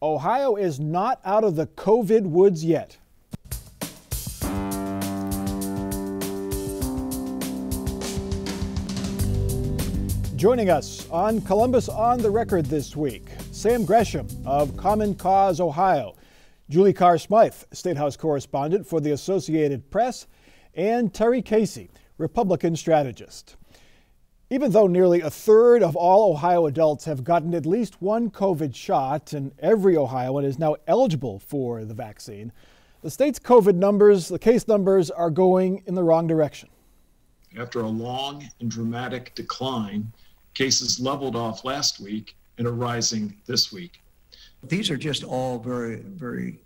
Ohio is not out of the COVID woods yet. Joining us on Columbus on the Record this week, Sam Gresham of Common Cause Ohio, Julie Carr-Smythe, State House correspondent for the Associated Press, and Terry Casey, Republican strategist. Even though nearly a third of all Ohio adults have gotten at least one COVID shot and every Ohioan is now eligible for the vaccine, the state's COVID numbers, the case numbers, are going in the wrong direction. After a long and dramatic decline, cases leveled off last week and are rising this week. These are just all very, very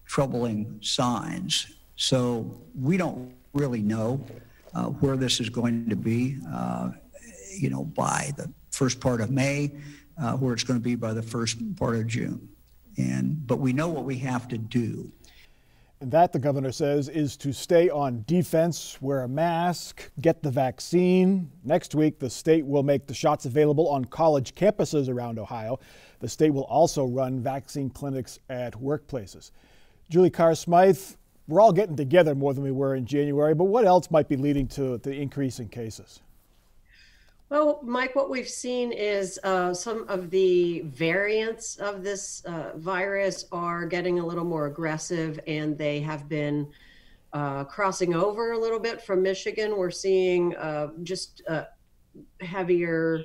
troubling signs. So we don't really know where this is going to be, by the first part of May, where it's going to be by the first part of June. But we know what we have to do. And that, the governor says, is to stay on defense, wear a mask, get the vaccine. Next week, the state will make the shots available on college campuses around Ohio. The state will also run vaccine clinics at workplaces. Julie Carr-Smythe, we're all getting together more than we were in January, but what else might be leading to the increase in cases? Well, Mike, what we've seen is some of the variants of this virus are getting a little more aggressive, and they have been crossing over a little bit from Michigan. We're seeing just heavier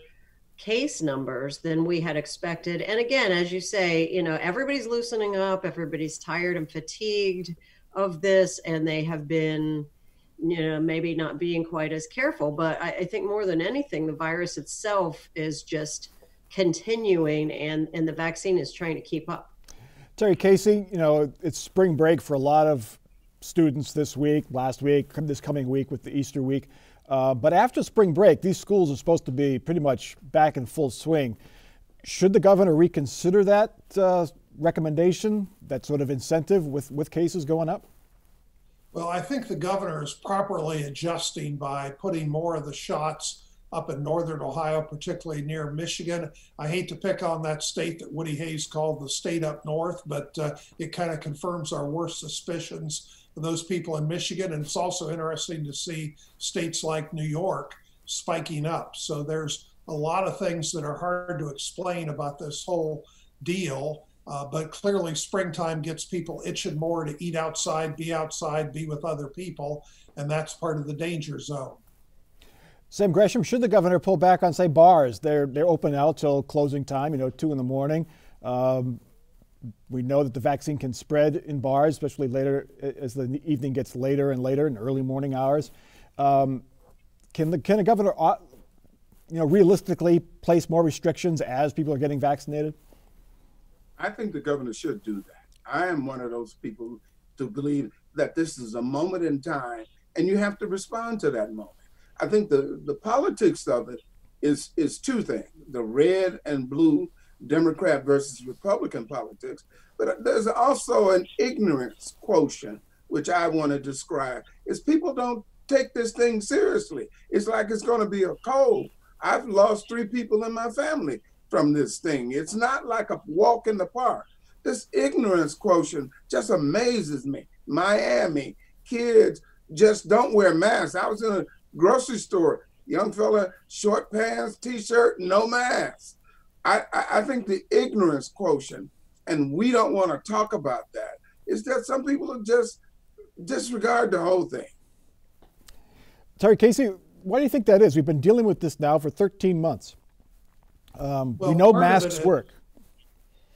case numbers than we had expected. And again, as you say, everybody's loosening up, everybody's tired and fatigued of this, and they have been maybe not being quite as careful. But I think more than anything, the virus itself is just continuing, and the vaccine is trying to keep up. Terry Casey, it's spring break for a lot of students this week, last week, this coming week with the Easter week. But after spring break, these schools are supposed to be pretty much back in full swing. Should the governor reconsider that recommendation, that sort of incentive with cases going up? Well, I think the governor is properly adjusting by putting more of the shots up in northern Ohio, particularly near Michigan. I hate to pick on that state that Woody Hayes called the state up north, but it kind of confirms our worst suspicions of those people in Michigan. And it's also interesting to see states like New York spiking up. So there's a lot of things that are hard to explain about this whole deal. But clearly springtime gets people itching more to eat outside, be with other people, and that's part of the danger zone. Sam Gresham, should the governor pull back on, say, bars? They're open out till closing time, 2 in the morning. We know that the vaccine can spread in bars, especially later as the evening gets later and later in early morning hours. Can the governor, realistically place more restrictions as people are getting vaccinated? I think the governor should do that. I am one of those people to believe that this is a moment in time and you have to respond to that moment. I think the politics of it is two things, the red and blue Democrat versus Republican politics, but there's also an ignorance quotient, which I want to describe, is people don't take this thing seriously. It's like it's going to be a cold. I've lost 3 people in my family from this thing. It's not like a walk in the park. This ignorance quotient just amazes me. Miami, kids just don't wear masks. I was in a grocery store, young fella, short pants, t-shirt, no mask. I think the ignorance quotient, and we don't want to talk about that, is that some people just disregard the whole thing. Terry Casey, why do you think that is? We've been dealing with this now for 13 months. We know masks work.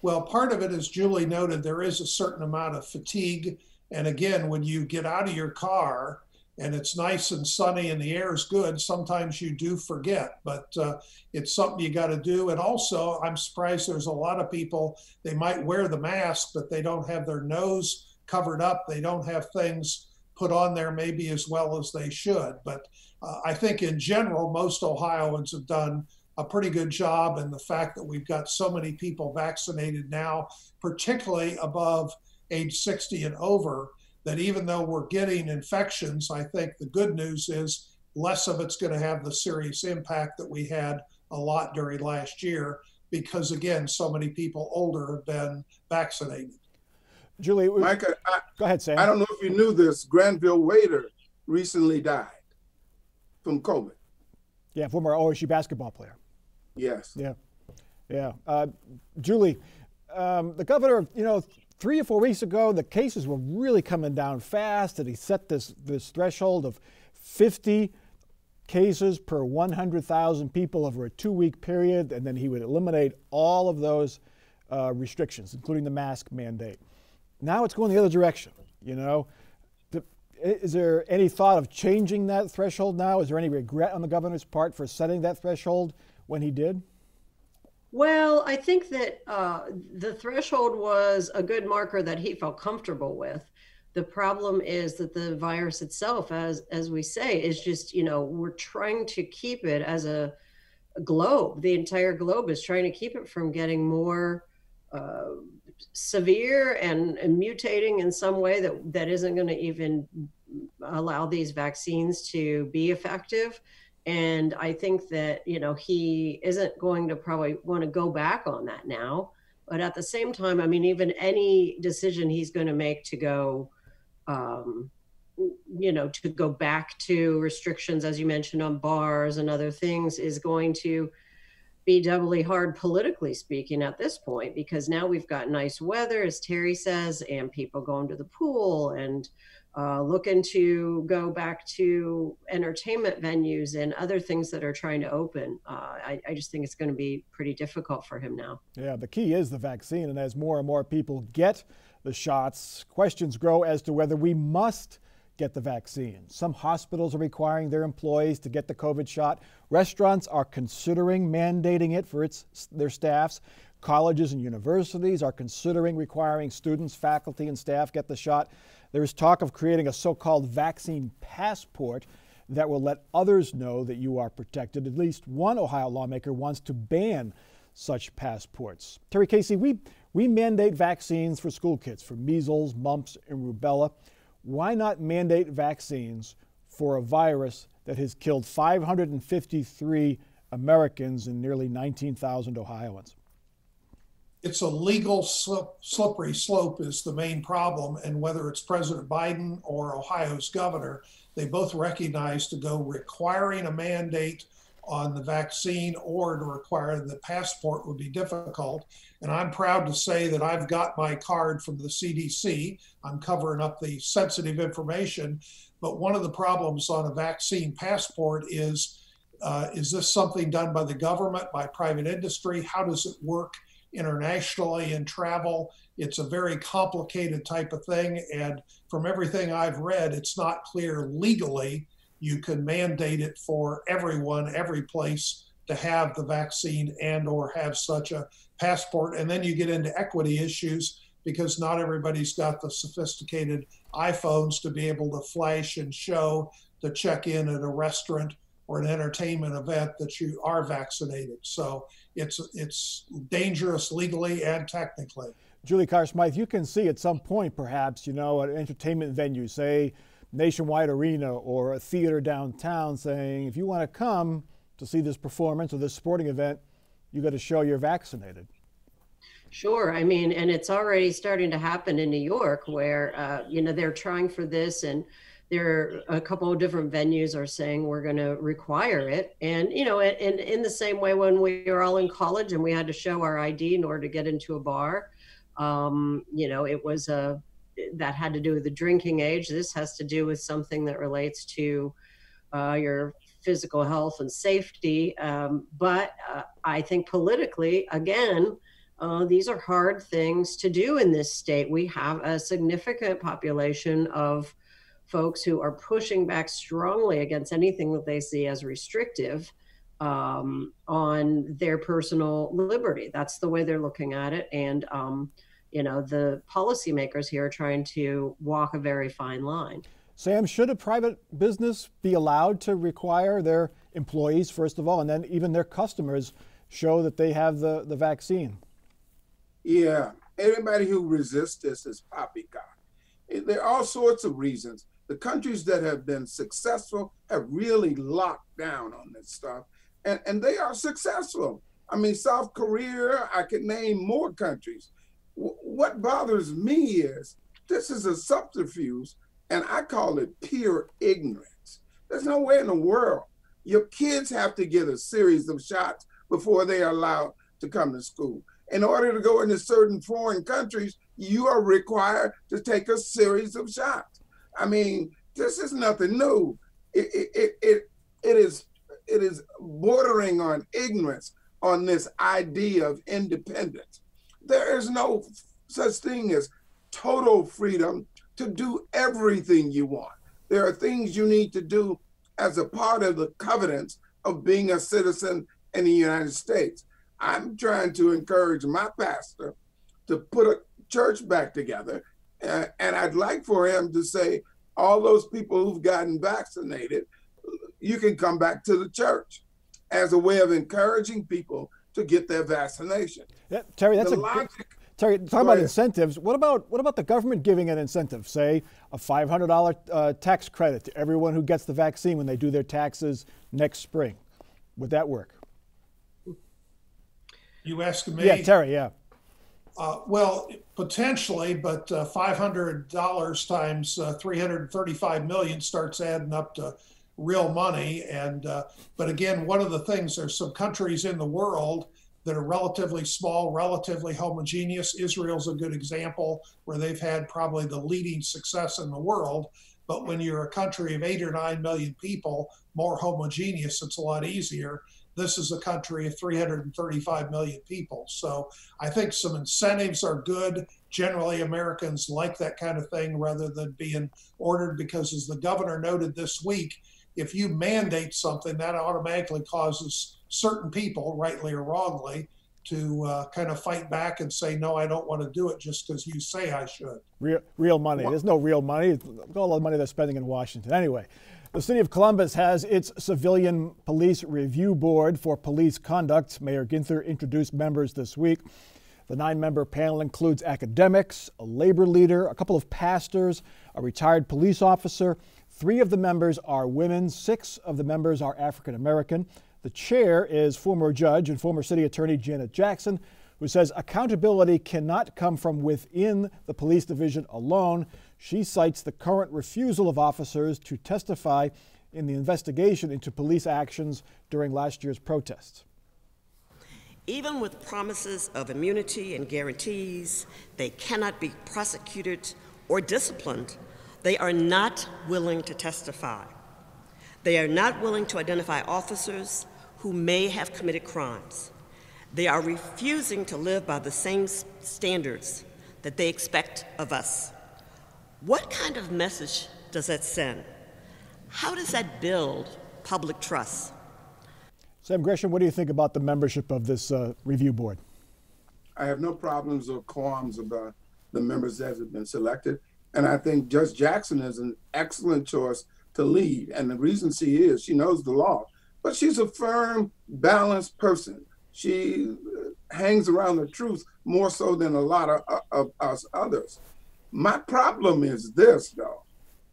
Well, part of it, as Julie noted, there is a certain amount of fatigue. And again, when you get out of your car and it's nice and sunny and the air is good, sometimes you do forget, but it's something you got to do. And also, I'm surprised there's a lot of people, they might wear the mask, but they don't have their nose covered up. They don't have things put on there maybe as well as they should. But I think in general, most Ohioans have done a pretty good job. And the fact that we've got so many people vaccinated now, particularly above age 60 and over, that even though we're getting infections, I think the good news is less of it's going to have the serious impact that we had a lot during last year. because, again, so many people older have been vaccinated. Julie, Micah, go ahead, Sam. I don't know if you knew this. Granville Wader recently died from COVID. Yeah, former OSU basketball player. Yes. Yeah. Julie, the governor, 3 or 4 weeks ago, the cases were really coming down fast, and he set this threshold of 50 cases per 100,000 people over a 2-week period, and then he would eliminate all of those restrictions, including the mask mandate. Now it's going the other direction. Is there any thought of changing that threshold now? Is there any regret on the governor's part for setting that threshold when he did? Well, I think that the threshold was a good marker that he felt comfortable with. The problem is that the virus itself, as we say, is just, we're trying to keep it as a globe. The entire globe is trying to keep it from getting more severe and mutating in some way that isn't going to even allow these vaccines to be effective. And I think that, he isn't going to probably want to go back on that now. But at the same time, I mean, even any decision he's going to make to go, to go back to restrictions, as you mentioned, on bars and other things is going to be doubly hard politically speaking at this point, because now we've got nice weather, as Terry says, and people going to the pool and looking to go back to entertainment venues and other things that are trying to open. I just think it's going to be pretty difficult for him now. Yeah, the key is the vaccine. And as more and more people get the shots, questions grow as to whether we must get the vaccine. Some hospitals are requiring their employees to get the COVID shot. Restaurants are considering mandating it for their staffs. Colleges and universities are considering requiring students, faculty, and staff get the shot. There is talk of creating a so-called vaccine passport that will let others know that you are protected. At least one Ohio lawmaker wants to ban such passports. Terry Casey, we mandate vaccines for school kids for measles, mumps, and rubella. Why not mandate vaccines for a virus that has killed 553 Americans and nearly 19,000 Ohioans? It's a legal slippery slope is the main problem. And whether it's President Biden or Ohio's governor, they both recognize to go requiring a mandate on the vaccine or to require the passport would be difficult. And I'm proud to say that I've got my card from the CDC. I'm covering up the sensitive information. But one of the problems on a vaccine passport is this something done by the government, by private industry? How does it work internationally in travel? It's a very complicated type of thing. And from everything I've read, it's not clear legally you can mandate it for everyone, every place to have the vaccine and or have such a passport. And then you get into equity issues because not everybody's got the sophisticated iPhones to be able to flash and show to check in at a restaurant or an entertainment event that you are vaccinated. So it's dangerous legally and technically. Julie Carr Smythe, you can see at some point perhaps, an entertainment venue, say Nationwide Arena or a theater downtown, saying if you want to come to see this performance or this sporting event, you got to show you're vaccinated. Sure. I mean, and it's already starting to happen in New York where, they're trying for this, and there are a couple of different venues are saying we're going to require it. And, and in the same way when we were all in college and we had to show our ID in order to get into a bar, it was that had to do with the drinking age. This has to do with something that relates to your physical health and safety. But I think politically, again, these are hard things to do in this state. We have a significant population of folks who are pushing back strongly against anything that they see as restrictive on their personal liberty. That's the way they're looking at it. And, the policymakers here are trying to walk a very fine line. Sam, should a private business be allowed to require their employees, first of all, and then even their customers show that they have the vaccine? Yeah, everybody who resists this is poppycock. There are all sorts of reasons. The countries that have been successful have really locked down on this stuff, and they are successful. I mean, South Korea, I could name more countries. What bothers me is this is a subterfuge, and I call it pure ignorance. There's no way in the world your kids have to get a series of shots before they are allowed to come to school. In order to go into certain foreign countries, you are required to take a series of shots. I mean, this is nothing new. It is bordering on ignorance on this idea of independence. There is no such thing as total freedom to do everything you want. There are things you need to do as a part of the covenants of being a citizen in the United States. I'm trying to encourage my pastor to put a church back together. And I'd like for him to say, all those people who've gotten vaccinated, you can come back to the church as a way of encouraging people to get their vaccination. Yeah, Terry, that's Terry, talking about incentives. What about the government giving an incentive, say a $500 tax credit to everyone who gets the vaccine when they do their taxes next spring? Would that work? You asking me? Yeah, Terry, yeah. Well, potentially, but $500 times 335 million starts adding up to real money. And but again, one of the things, there's some countries in the world that are relatively small, relatively homogeneous. Israel's a good example where they've had probably the leading success in the world. But when you're a country of 8 or 9 million people, more homogeneous, it's a lot easier. This is a country of 335 million people. So I think some incentives are good. Generally, Americans like that kind of thing rather than being ordered, because as the governor noted this week, if you mandate something, that automatically causes certain people, rightly or wrongly, to kind of fight back and say, no, I don't want to do it just because you say I should. Real money. There's no real money. It's all the money they're spending in Washington. Anyway, the city of Columbus has its Civilian Police Review Board for Police Conduct. Mayor Ginther introduced members this week. The 9-member panel includes academics, a labor leader, a couple of pastors, a retired police officer. 3 of the members are women. 6 of the members are African American. The chair is former judge and former city attorney Janet Jackson, who says accountability cannot come from within the police division alone. She cites the current refusal of officers to testify in the investigation into police actions during last year's protests. Even with promises of immunity and guarantees, they cannot be prosecuted or disciplined. They are not willing to testify. They are not willing to identify officers who may have committed crimes. They are refusing to live by the same standards that they expect of us. What kind of message does that send? How does that build public trust? Sam Gresham, what do you think about the membership of this review board? I have no problems or qualms about the members that have been selected. And I think Judge Jackson is an excellent choice to lead. And the reason she knows the law, but she's a firm, balanced person. She hangs around the truth more so than a lot of us others. My problem is this, though.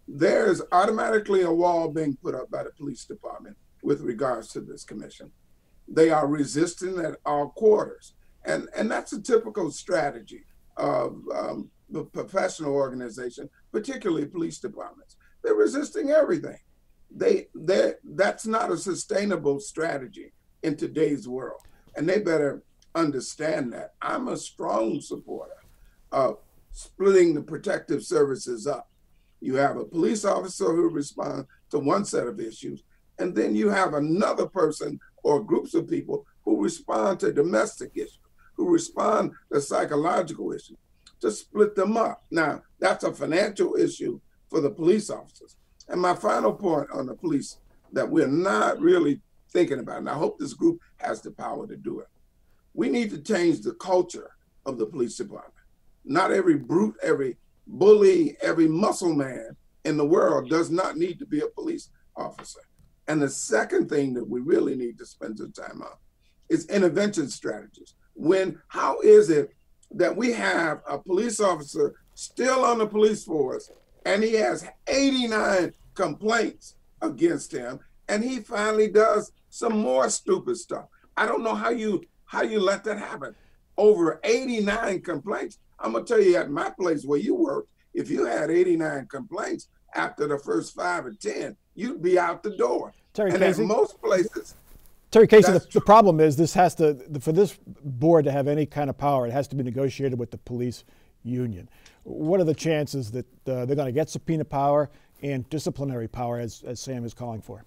There's automatically a wall being put up by the police department with regards to this commission. They are resisting at all quarters. And that's a typical strategy of the professional organization, particularly police departments. They're resisting everything. That's not a sustainable strategy in today's world. And they better understand that. I'm a strong supporter of splitting the protective services up. You have a police officer who responds to one set of issues, and then you have another person or groups of people who respond to domestic issues, who respond to psychological issues, to split them up. Now, that's a financial issue for the police officers. And my final point on the police that we're not really thinking about, and I hope this group has the power to do it. We need to change the culture of the police department. Not every brute, every bully, every muscle man in the world does not need to be a police officer. And the second thing that we really need to spend some time on is intervention strategies. How is it that we have a police officer still on the police force and he has 89 complaints against him and he finally does some more stupid stuff? I don't know how How do you let that happen? Over 89 complaints. I'm going to tell you, at my place where you worked, if you had 89 complaints after the first 5 or 10, you'd be out the door. Terry and Casey, at most places, Terry Casey, the problem is this has to, for this board to have any kind of power, it has to be negotiated with the police union. What are the chances that they're going to get subpoena power and disciplinary power, as Sam is calling for?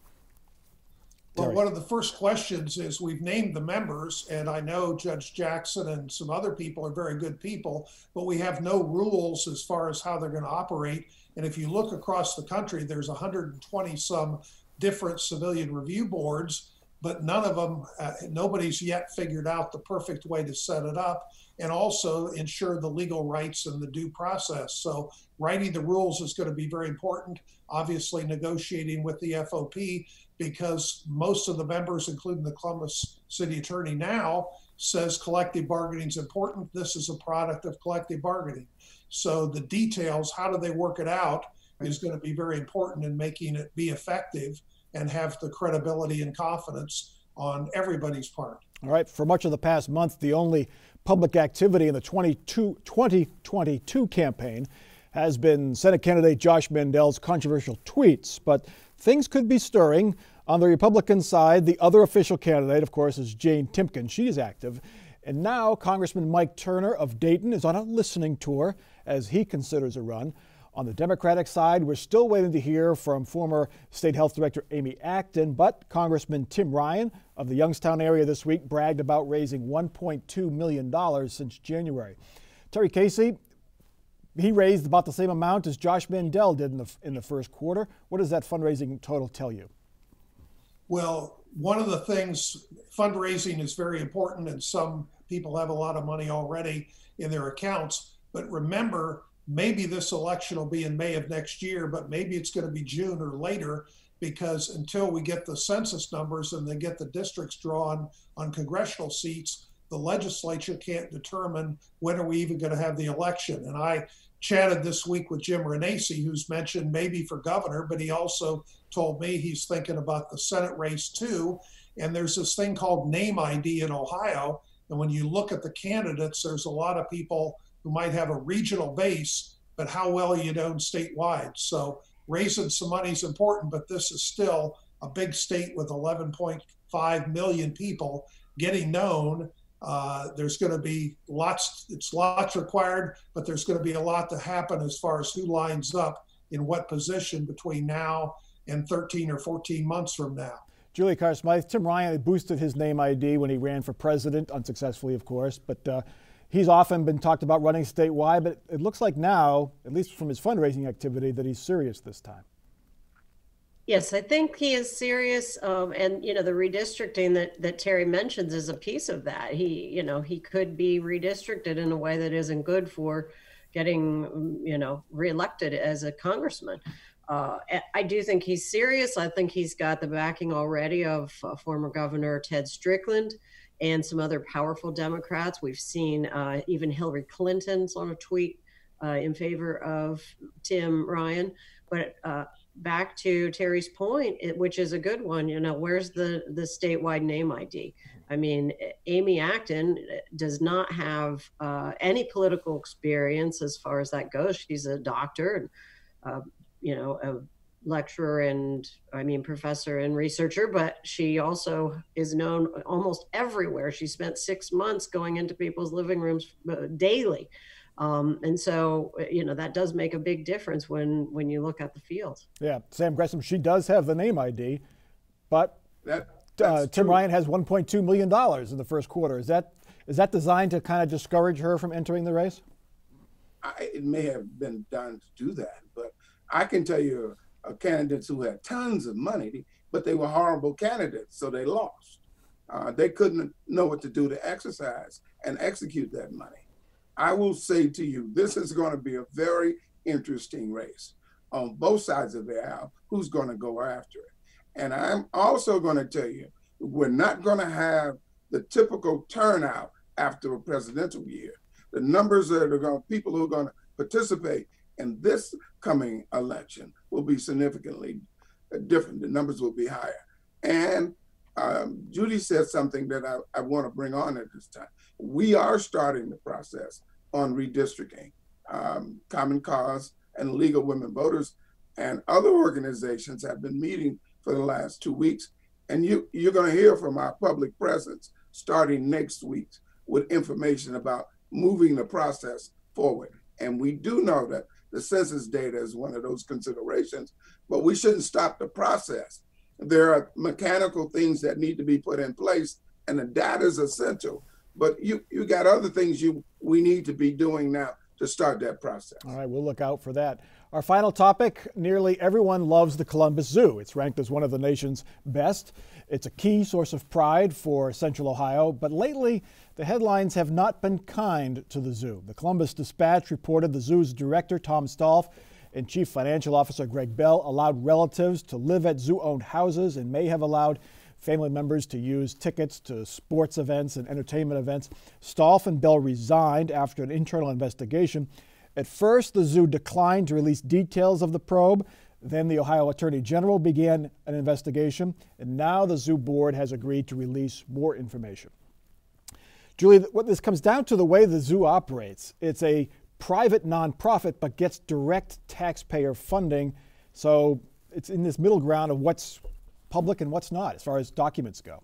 Well, one of the first questions is we've named the members, and I know Judge Jackson and some other people are very good people, but we have no rules as far as how they're going to operate. And if you look across the country, there's 120 some different civilian review boards, but none of them, nobody's yet figured out the perfect way to set it up and also ensure the legal rights and the due process. So writing the rules is going to be very important. Obviously negotiating with the FOP, because most of the members, including the Columbus City Attorney now, says collective bargaining is important. This is a product of collective bargaining. So the details, how do they work it out, is going to be very important in making it be effective and have the credibility and confidence on everybody's part. All right, for much of the past month, the only public activity in the 2022 campaign has been Senate candidate Josh Mandel's controversial tweets, but things could be stirring. On the Republican side, the other official candidate, of course, is Jane Timken. She is active. And now Congressman Mike Turner of Dayton is on a listening tour as he considers a run. On the Democratic side, we're still waiting to hear from former State Health Director Amy Acton, but Congressman Tim Ryan of the Youngstown area this week bragged about raising $1.2 million since January. Terry Casey, he raised about the same amount as Josh Mandel did in the first quarter. What does that fundraising total tell you? Well, one of the things, fundraising is very important, and some people have a lot of money already in their accounts. But remember, maybe this election will be in May of next year, but maybe it's going to be June or later, because until we get the census numbers and they get the districts drawn on congressional seats, the legislature can't determine when are we even going to have the election. And I chatted this week with Jim Renacci, who's mentioned maybe for governor, but he also told me he's thinking about the Senate race too. And there's this thing called name ID in Ohio. And when you look at the candidates, there's a lot of people who might have a regional base, but how well are you known statewide? So raising some money is important, but this is still a big state with 11.5 million people getting known. There's going to be lots required, but there's going to be a lot to happen as far as who lines up in what position between now and 13 or 14 months from now. Julie Carr Smythe, Tim Ryan boosted his name ID when he ran for president, unsuccessfully, of course, but he's often been talked about running statewide, but it looks like now, at least from his fundraising activity, that he's serious this time. Yes, I think he is serious, and the redistricting that Terry mentions is a piece of that. He could be redistricted in a way that isn't good for getting reelected as a congressman. I do think he's serious. I think he's got the backing already of former Governor Ted Strickland and some other powerful Democrats. We've seen even Hillary Clinton on a tweet in favor of Tim Ryan, but. Back to Terry's point, which is a good one, where's the statewide name ID? I mean, Amy Acton does not have any political experience as far as that goes. She's a doctor and, a lecturer and professor and researcher, but she also is known almost everywhere. She spent 6 months going into people's living rooms daily. And so, that does make a big difference when you look at the field. Yeah, Sam Gresham, she does have the name ID, but Tim Ryan has $1.2 million in the first quarter. Is that designed to kind of discourage her from entering the race? It may have been done to do that, but I can tell you candidates who had tons of money, but they were horrible candidates, so they lost. They couldn't know what to do to exercise and execute that money. I will say to you, this is going to be a very interesting race on both sides of the aisle. Who's going to go after it? And I'm also going to tell you, we're not going to have the typical turnout after a presidential year. The numbers that are going, people who are going to participate in this coming election will be significantly different. The numbers will be higher. And Judy said something that I want to bring on at this time. We are starting the process on redistricting. Common Cause and League of Women Voters and other organizations have been meeting for the last 2 weeks. And you're going to hear from our public presence starting next week with information about moving the process forward. And we do know that the census data is one of those considerations, but we shouldn't stop the process. There are mechanical things that need to be put in place, and the data is essential. But you got other things we need to be doing now to start that process. All right, we'll look out for that. Our final topic, nearly everyone loves the Columbus Zoo. It's ranked as one of the nation's best. It's a key source of pride for Central Ohio, but lately the headlines have not been kind to the zoo. The Columbus Dispatch reported the zoo's director, Tom Stolf, and Chief Financial Officer Greg Bell allowed relatives to live at zoo-owned houses and may have allowed family members to use tickets to sports events and entertainment events. Stolf and Bell resigned after an internal investigation. At first, the zoo declined to release details of the probe. Then the Ohio Attorney General began an investigation, and now the zoo board has agreed to release more information. Julie, what this comes down to the way the zoo operates. It's a private nonprofit, but gets direct taxpayer funding. So it's in this middle ground of what's public and what's not, as far as documents go.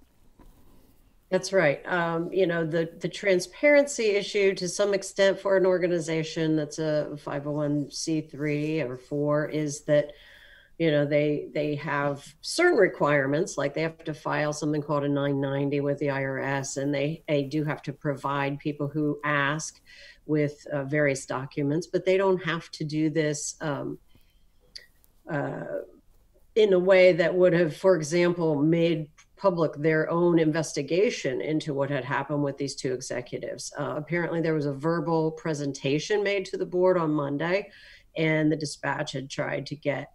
That's right. The transparency issue to some extent for an organization that's a 501c3 or 4 is that, they have certain requirements, like they have to file something called a 990 with the IRS, and they do have to provide people who ask with various documents, but they don't have to do this in a way that would have, for example, made public their own investigation into what had happened with these two executives. Apparently there was a verbal presentation made to the board on Monday, and the Dispatch had tried to get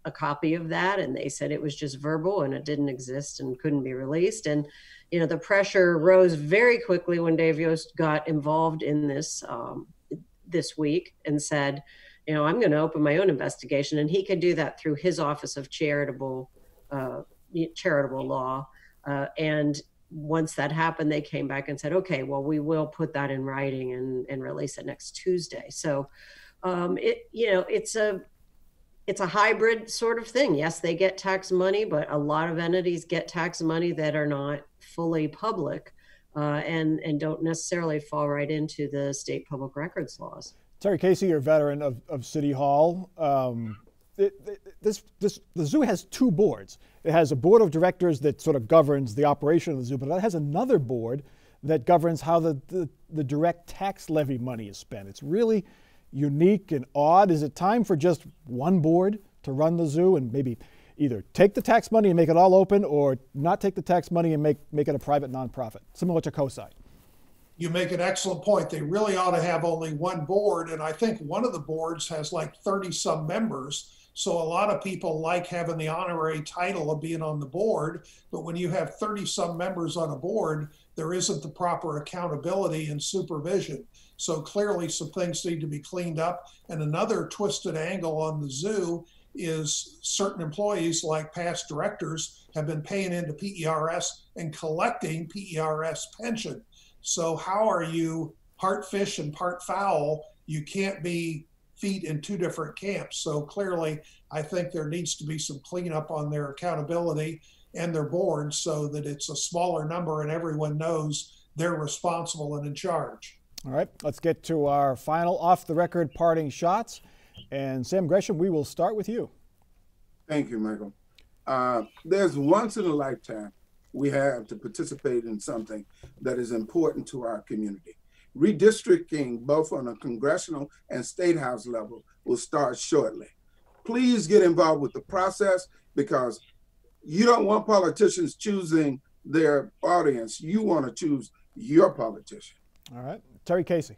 a copy of that, and they said it was just verbal and it didn't exist and couldn't be released. And the pressure rose very quickly when Dave Yost got involved in this this week and said, I'm going to open my own investigation, and he could do that through his Office of Charitable Law. And once that happened, they came back and said, okay, well, we will put that in writing and release it next Tuesday. So it's a hybrid sort of thing. Yes, they get tax money, but a lot of entities get tax money that are not fully public and don't necessarily fall right into the state public records laws. Terry Casey, you're a veteran of City Hall. The zoo has two boards. It has a board of directors that sort of governs the operation of the zoo, but it has another board that governs how the direct tax levy money is spent. It's really unique and odd. Is it time for just one board to run the zoo and maybe either take the tax money and make it all open, or not take the tax money and make it a private nonprofit, similar to COSI? You make an excellent point. They really ought to have only one board, and I think one of the boards has like 30-some members. So a lot of people like having the honorary title of being on the board, but when you have 30-some members on a board, there isn't the proper accountability and supervision. So clearly some things need to be cleaned up. And another twisted angle on the zoo is certain employees, like past directors, have been paying into PERS and collecting PERS pension. So how are you part fish and part fowl? You can't be feet in two different camps. So clearly, I think there needs to be some cleanup on their accountability and their board so that it's a smaller number and everyone knows they're responsible and in charge. All right, let's get to our final off-the-record parting shots. And Sam Gresham, we will start with you. Thank you, Michael. There's once in a lifetime we have to participate in something that is important to our community. Redistricting, both on a congressional and state house level, will start shortly. Please get involved with the process, because you don't want politicians choosing their audience. You want to choose your politician. All right. Terry Casey.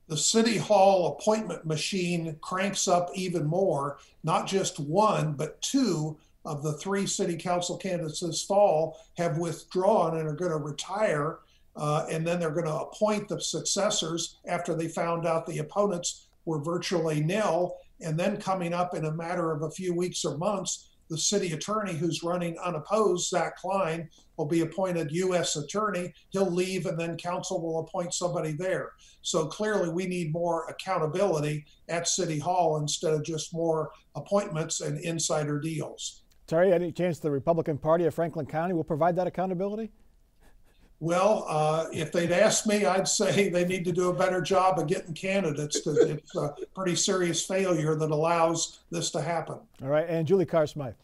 The City Hall appointment machine cranks up even more, not just one, but two of the three city council candidates this fall have withdrawn and are going to retire. And then they're going to appoint the successors after they found out the opponents were virtually nil. And then coming up in a matter of a few weeks or months, the city attorney who's running unopposed, Zach Klein, will be appointed U.S. attorney. He'll leave and then council will appoint somebody there. So clearly we need more accountability at City Hall instead of just more appointments and insider deals. Terry, any chance the Republican Party of Franklin County will provide that accountability? Well, if they'd asked me, I'd say they need to do a better job of getting candidates, because it's a pretty serious failure that allows this to happen. All right, and Julie Carr Smythe.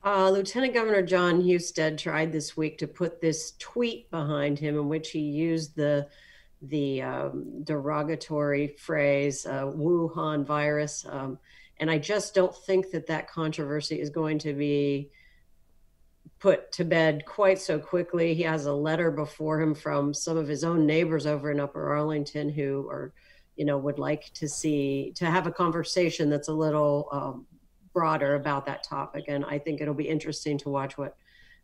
Lieutenant Governor John Husted tried this week to put this tweet behind him in which he used the derogatory phrase Wuhan virus. And I just don't think that controversy is going to be put to bed quite so quickly. He has a letter before him from some of his own neighbors over in Upper Arlington who are, would like to have a conversation that's a little broader about that topic. And I think it'll be interesting to watch what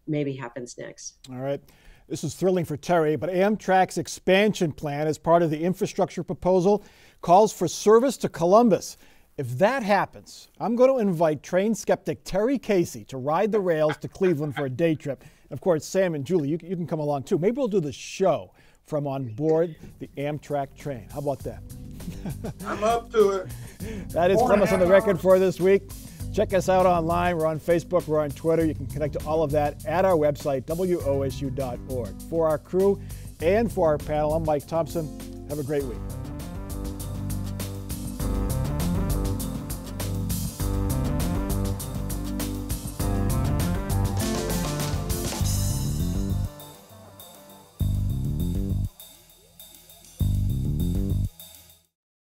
maybe happens next. All right. This is thrilling for Terry, but Amtrak's expansion plan as part of the infrastructure proposal calls for service to Columbus. If that happens, I'm going to invite train skeptic Terry Casey to ride the rails to Cleveland for a day trip. And of course, Sam and Julie, you can come along too. Maybe we'll do the show from on board the Amtrak train. How about that? I'm up to it. That is Columbus on the Record for this week. Check us out online. We're on Facebook. We're on Twitter. You can connect to all of that at our website, wosu.org. For our crew and for our panel, I'm Mike Thompson. Have a great week.